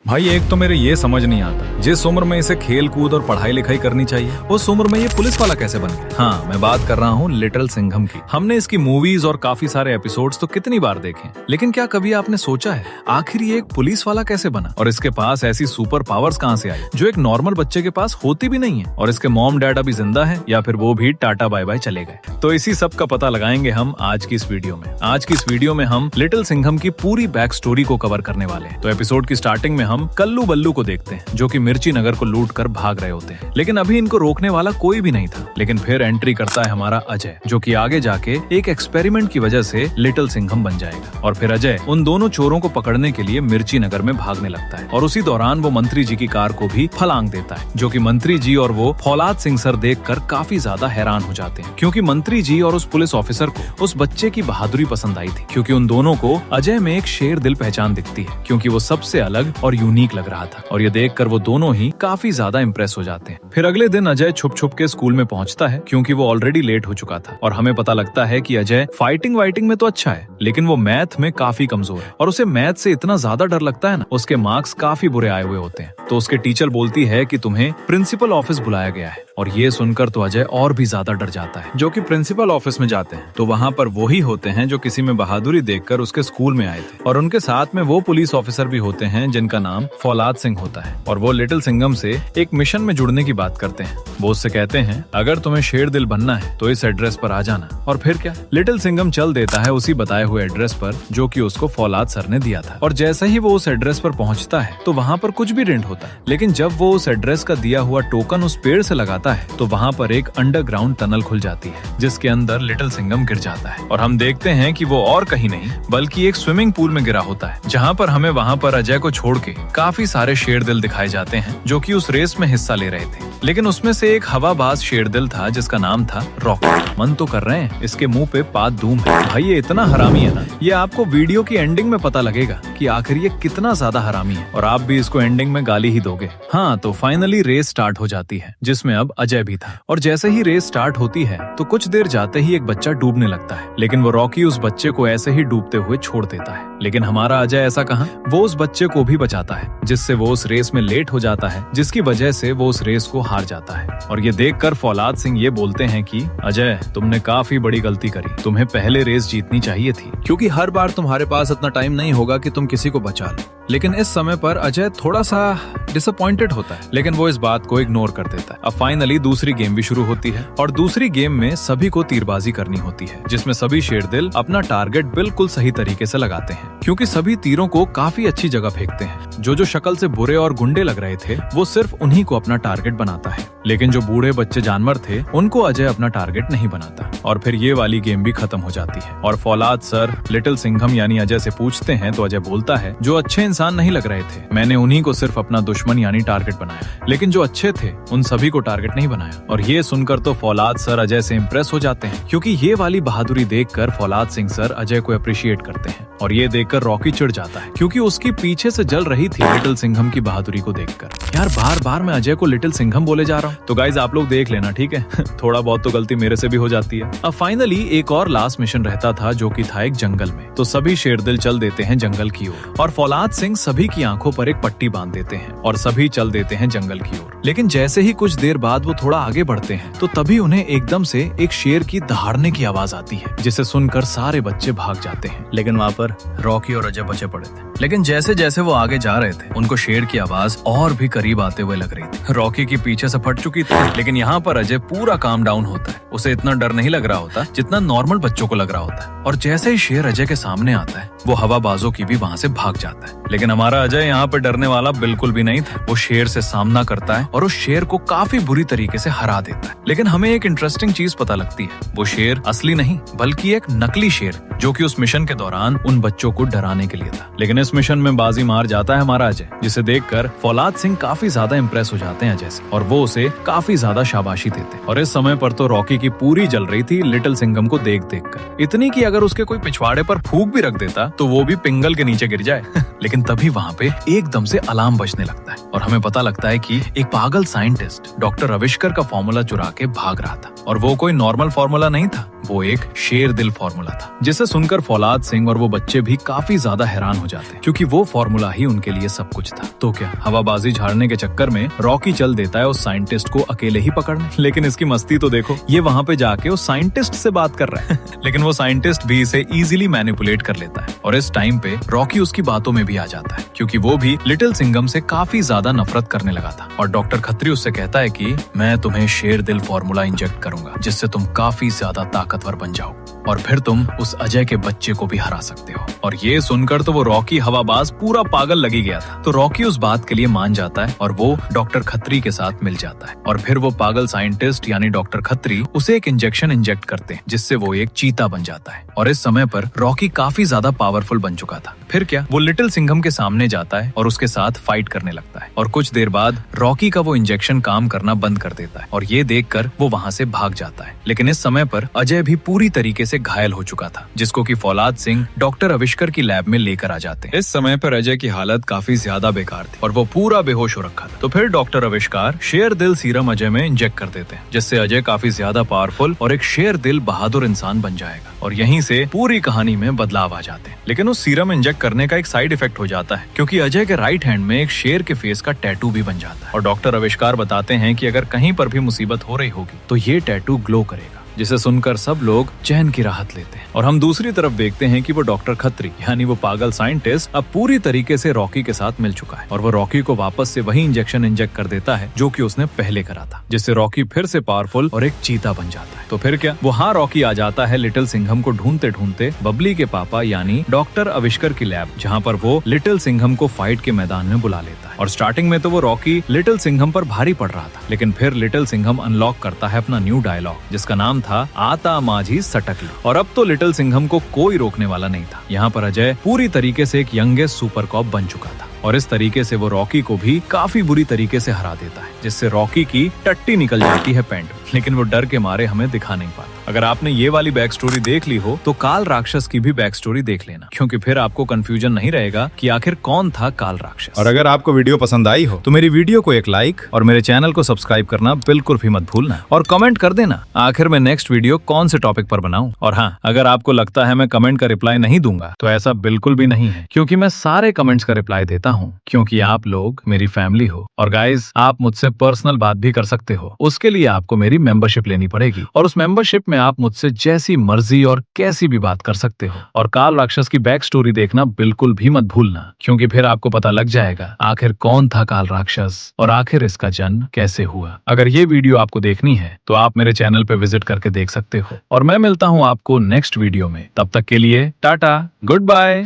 भाई एक तो मेरे ये समझ नहीं आता, जिस उम्र में इसे खेल कूद और पढ़ाई लिखाई करनी चाहिए उस उम्र में ये पुलिस वाला कैसे बन गया। हाँ, मैं बात कर रहा हूँ लिटिल सिंघम की। हमने इसकी मूवीज और काफी सारे एपिसोड्स तो कितनी बार देखे, लेकिन क्या कभी आपने सोचा है आखिर ये एक पुलिस वाला कैसे बना और इसके पास ऐसी सुपर पावर्स कहाँ से आई जो एक नॉर्मल बच्चे के पास होती भी नहीं है, और इसके मॉम डैड अभी जिंदा है या फिर वो भी टाटा बाय बाय चले गए। तो इसी सब का पता लगाएंगे हम आज की इस वीडियो में। आज की इस वीडियो में हम लिटिल सिंघम की पूरी बैक स्टोरी को कवर करने वाले हैं। तो एपिसोड की स्टार्टिंग में हम कल्लू बल्लू को देखते हैं जो कि मिर्ची नगर को लूट कर भाग रहे होते हैं, लेकिन अभी इनको रोकने वाला कोई भी नहीं था। लेकिन फिर एंट्री करता है हमारा अजय, जो कि आगे जाके एक एक्सपेरिमेंट की वजह से लिटिल सिंघम बन जाएगा। और फिर अजय उन दोनों चोरों को पकड़ने के लिए मिर्ची नगर में भागने लगता है, और उसी दौरान वो मंत्री जी की कार को भी फलांग देता है, जो कि मंत्री जी और वो फौलाद सिंह सर देखकर काफी ज्यादा हैरान हो जाते हैं, क्योंकि मंत्री जी और उस पुलिस ऑफिसर को उस बच्चे की बहादुरी पसंद आई थी, क्योंकि उन दोनों को अजय में एक शेर दिल पहचान दिखती है, क्योंकि वो सबसे अलग और यूनिक लग रहा था। और ये देखकर वो दोनों ही काफी ज्यादा इम्प्रेस हो जाते हैं। फिर अगले दिन अजय छुप छुप के स्कूल में पहुंचता है, क्योंकि वो ऑलरेडी लेट हो चुका था, और हमें पता लगता है कि अजय फाइटिंग वाइटिंग में तो अच्छा है, लेकिन वो मैथ में काफी कमजोर है, और उसे मैथ से इतना ज्यादा डर लगता है ना, उसके मार्क्स काफी बुरे आए हुए होते हैं। तो उसके टीचर बोलती है कि तुम्हें प्रिंसिपल ऑफिस बुलाया गया है, और ये सुनकर तो अजय और भी ज्यादा डर जाता है। जो कि प्रिंसिपल ऑफिस में जाते हैं तो वहाँ पर वही होते हैं जो किसी में बहादुरी देखकर उसके स्कूल में आए थे, और उनके साथ में वो पुलिस ऑफिसर भी होते हैं जिनका नाम फौलाद सिंह होता है, और वो लिटिल सिंघम से एक मिशन में जुड़ने की बात करते हैं। वो उससे कहते हैं अगर तुम्हें शेर दिल बनना है तो इस एड्रेस पर आ जाना। और फिर क्या, लिटिल सिंघम चल देता है उसी बताए हुए एड्रेस पर जो कि उसको फौलाद सर ने दिया था। और जैसे ही वो उस एड्रेस पर पहुंचता है तो वहाँ पर कुछ भी डेंट होता है, लेकिन जब वो उस एड्रेस का दिया हुआ टोकन उस पेड़ से लगाता है तो वहाँ पर एक अंडरग्राउंड टनल खुल जाती है, जिसके अंदर लिटिल सिंघम गिर जाता है। और हम देखते हैं कि वो और कहीं नहीं बल्कि एक स्विमिंग पूल में गिरा होता है, जहाँ पर हमें वहाँ पर अजय को छोड़ के काफी सारे शेर दिल दिखाए जाते हैं जो कि उस रेस में हिस्सा ले रहे थे। लेकिन उसमें से एक हवाबाज शेर दिल था जिसका नाम था रॉकी। मन तो कर रहे हैं इसके मुंह पे पात धूम है। भाई ये इतना हरामी है ना, ये आपको वीडियो की एंडिंग में पता लगेगा कि आखिर ये कितना ज्यादा हरामी है, और आप भी इसको एंडिंग में गाली ही दोगे। हाँ, तो फाइनली रेस स्टार्ट हो जाती है, जिसमें अब अजय भी था। और जैसे ही रेस स्टार्ट होती है तो कुछ देर जाते ही एक बच्चा डूबने लगता है, लेकिन वो रॉकी उस बच्चे को ऐसे ही डूबते हुए छोड़ देता है। लेकिन हमारा अजय ऐसा कहां, वो उस बच्चे को भी बचाता है, जिससे वो उस रेस में लेट हो जाता है, जिसकी वजह से वो उस रेस को हार जाता है। और ये देखकर फौलाद सिंह ये बोलते हैं कि अजय तुमने काफी बड़ी गलती करी, तुम्हें पहले रेस जीतनी चाहिए थी, क्योंकि हर बार तुम्हारे पास इतना टाइम नहीं होगा कि तुम किसी को बचा लो। लेकिन इस समय पर अजय थोड़ा सा डिसअपॉइंटेड होता है, लेकिन वो इस बात को इग्नोर कर देता है। अब फाइनली दूसरी गेम भी शुरू होती है, और दूसरी गेम में सभी को तीरबाजी करनी होती है, जिसमें सभी शेर दिल अपना टारगेट बिल्कुल सही तरीके से लगाते हैं, क्योंकि सभी तीरों को काफी अच्छी जगह फेंकते हैं। जो शक्ल से बुरे और गुंडे लग रहे थे वो सिर्फ उन्हीं को अपना टारगेट बनाता है, लेकिन जो बूढ़े बच्चे जानवर थे उनको अजय अपना टारगेट नहीं बनाता। और फिर ये वाली गेम भी खत्म हो जाती है, और फौलाद सर लिटिल सिंघम यानी अजय से पूछते हैं तो अजय बोलता है जो अच्छे इंसान नहीं लग रहे थे मैंने उन्हीं को सिर्फ अपना दुश्मन यानी टारगेट बनाया, लेकिन जो अच्छे थे उन सभी को टारगेट नहीं बनाया। और ये सुनकर तो फौलाद सर अजय से इम्प्रेस हो जाते हैं, क्योंकि ये वाली बहादुरी देखकर फौलाद सिंह सर अजय को अप्रिशिएट करते हैं। और ये देखकर रॉकी चिढ़ जाता है, क्योंकि उसकी पीछे से जल रही थी लिटिल सिंघम की बहादुरी को देखकर। यार बार बार मैं अजय को लिटिल सिंघम बोले जा रहा हूँ, तो गाइज आप लोग देख लेना, ठीक है। थोड़ा बहुत तो गलती मेरे से भी हो जाती है। अब फाइनली एक और लास्ट मिशन रहता था जो कि था एक जंगल में, तो सभी शेरदिल चल देते हैं जंगल की ओर, और फौलाद सिंह सभी की आंखों पर एक पट्टी बांध देते हैं और सभी चल देते हैं जंगल की ओर। लेकिन जैसे ही कुछ देर बाद वो थोड़ा आगे बढ़ते हैं तो तभी उन्हें एकदम से एक शेर की दहाड़ने की आवाज आती है, जिसे सुनकर सारे बच्चे भाग जाते हैं। लेकिन वहाँ पर रॉकी और अजय बचे पड़े थे। लेकिन जैसे जैसे वो आगे जा रहे थे उनको शेर की आवाज और भी करीब आते हुए लग रही थी। रॉकी की पीछे से फट चुकी थी, लेकिन यहाँ पर अजय पूरा काम डाउन होता है। उसे इतना डर नहीं लग रहा होता जितना नॉर्मल बच्चों को लग रहा होता है। और जैसे ही शेर अजय के सामने आता है वो हवाबाजों की भी वहाँ से भाग जाता है। लेकिन हमारा अजय यहाँ पे डरने वाला बिल्कुल भी नहीं था। वो शेर से सामना करता है और उस शेर को काफी बुरी तरीके से हरा देता है। लेकिन हमें एक इंटरेस्टिंग चीज पता लगती है, वो शेर असली नहीं बल्कि एक नकली शेर, जो कि उस मिशन के दौरान उन बच्चों को डराने के लिए था। लेकिन इस मिशन में बाजी मार जाता है हमारा अजय, जिसे देखकर फौलाद सिंह काफी ज्यादा इम्प्रेस हो जाते हैं अजय से, और वो उसे काफी ज्यादा शाबाशी देते। और इस समय पर तो रॉकी की पूरी जल रही थी लिटिल सिंघम को देख देख कर, इतनी कि अगर उसके कोई पिछवाड़े पर फूंक भी रख देता तो वो भी पिंगल के नीचे गिर जाए। लेकिन तभी वहाँ पे एकदम से अलार्म बजने लगता है, और हमें पता लगता है कि एक पागल साइंटिस्ट डॉक्टर रविशकर का फॉर्मूला चुरा के भाग रहा था, और वो कोई नॉर्मल फॉर्मूला नहीं था, वो एक शेर दिल फॉर्मूला था, जिसे सुनकर फौलाद सिंह और वो बच्चे भी काफी ज्यादा हैरान हो जाते हैं, क्योंकि वो फॉर्मूला ही उनके लिए सब कुछ था। तो क्या हवाबाजी झाड़ने के चक्कर में रॉकी चल देता है उस साइंटिस्ट को अकेले ही पकड़ने। लेकिन इसकी मस्ती तो देखो, ये वहाँ पे जाके उस साइंटिस्ट से बात कर रहा है लेकिन वो साइंटिस्ट भी इसे इजीली मैनिपुलेट कर लेता है। और इस टाइम पे रॉकी उसकी बातों में भी आ जाता है, क्योंकि वो भी लिटिल सिंघम से काफी ज्यादा नफरत करने लगा था। और डॉक्टर खत्री उससे कहता है कि मैं तुम्हें शेर दिल फॉर्मूला इंजेक्ट करूंगा, जिससे तुम काफी ज्यादा ताकतवर बन जाओ और फिर तुम उस अजय के बच्चे को भी हरा सकते हो। और ये सुनकर तो वो रॉकी हवाबाज पूरा पागल लगी गया था। तो रॉकी उस बात के लिए मान जाता है और वो डॉक्टर खत्री के साथ मिल जाता है। और फिर वो पागल साइंटिस्ट यानी डॉक्टर खत्री उसे एक इंजेक्शन इंजेक्ट करते हैं, जिससे वो एक चीता बन जाता है। और इस समय पर रॉकी काफी ज्यादा पावरफुल बन चुका था। फिर क्या, वो लिटिल सिंघम के सामने जाता है और उसके साथ फाइट करने लगता है। और कुछ देर बाद रॉकी का वो इंजेक्शन काम करना बंद कर देता है और ये देखकर वो वहाँ से भाग जाता है। लेकिन इस समय पर अजय भी पूरी तरीके से घायल हो चुका था, जिसको कि फौलाद सिंह डॉक्टर आविष्कर की लैब में लेकर आ जाते हैं। इस समय पर अजय की हालत काफी ज्यादा बेकार थी और वो पूरा बेहोश हो रखा था। तो फिर डॉक्टर आविष्कार शेर दिल सीरम अजय में इंजेक्ट कर देते हैं, जिससे अजय काफी ज्यादा पावरफुल और एक शेर दिल बहादुर इंसान बन जाएगा। और यहीं से पूरी कहानी में बदलाव आ जाते हैं। लेकिन उस सीरम इंजेक्ट करने का एक साइड इफेक्ट हो जाता है, क्योंकि अजय के राइट हैंड में एक शेर के फेस का टैटू भी बन जाता है। और डॉक्टर आविष्कार बताते हैं कि अगर कहीं पर भी मुसीबत हो रही होगी तो ये टैटू ग्लो करेगा, जिसे सुनकर सब लोग चैन की राहत लेते हैं। और हम दूसरी तरफ देखते हैं कि वो डॉक्टर खत्री यानी वो पागल साइंटिस्ट अब पूरी तरीके से रॉकी के साथ मिल चुका है और वो रॉकी को वापस से वही इंजेक्शन इंजेक्ट कर देता है जो कि उसने पहले करा था, जिससे रॉकी फिर से पावरफुल और एक चीता बन जाता है। तो फिर क्या, वो हाँ रॉकी आ जाता है लिटिल सिंघम को ढूंढते ढूंढते बबली के पापा यानी डॉक्टर आविष्कर की लैब, जहाँ पर वो लिटिल सिंघम को फाइट के मैदान में बुला लेता है। और स्टार्टिंग में तो वो रॉकी लिटिल सिंघम पर भारी पड़ रहा था, लेकिन फिर लिटिल सिंघम अनलॉक करता है अपना न्यू डायलॉग, जिसका नाम था आता माझी सटकली। और अब तो लिटिल सिंघम को कोई रोकने वाला नहीं था। यहाँ पर अजय पूरी तरीके से एक यंगेस्ट सुपर कॉप बन चुका था और इस तरीके से वो रॉकी को भी काफी बुरी तरीके से हरा देता है, जिससे रॉकी की टट्टी निकल जाती है पैंट, लेकिन वो डर के मारे हमें दिखा नहीं पाता। अगर आपने ये वाली बैक स्टोरी देख ली हो तो काल राक्षस की भी बैक स्टोरी देख लेना, क्योंकि फिर आपको कंफ्यूजन नहीं रहेगा कि आखिर कौन था काल राक्षस। और अगर आपको वीडियो पसंद आई हो तो मेरी वीडियो को एक लाइक और मेरे चैनल को सब्सक्राइब करना बिल्कुल भी मत भूलना। और कमेंट कर देना आखिर में नेक्स्ट वीडियो कौन से टॉपिक पर बनाऊं। और हाँ, अगर आपको लगता है मैं कमेंट का रिप्लाई नहीं दूंगा तो ऐसा बिल्कुल भी नहीं है, क्योंकि मैं सारे कमेंट्स का रिप्लाई देता हूँ, क्योंकि आप लोग मेरी फैमिली हो। और गाइज, आप मुझसे पर्सनल बात भी कर सकते हो। उसके लिए आपको मेरी मेंबरशिप लेनी पड़ेगी और उस मेंबरशिप में आप मुझसे जैसी मर्जी और कैसी भी बात कर सकते हो। और काल राक्षस की बैक स्टोरी देखना बिल्कुल भी मत भूलना, क्योंकि फिर आपको पता लग जाएगा आखिर कौन था काल राक्षस और आखिर इसका जन्म कैसे हुआ। अगर ये वीडियो आपको देखनी है तो आप मेरे चैनल पे विजिट करके देख सकते हो। और मैं मिलता हूँ आपको नेक्स्ट वीडियो में। तब तक के लिए टाटा, गुड बाय।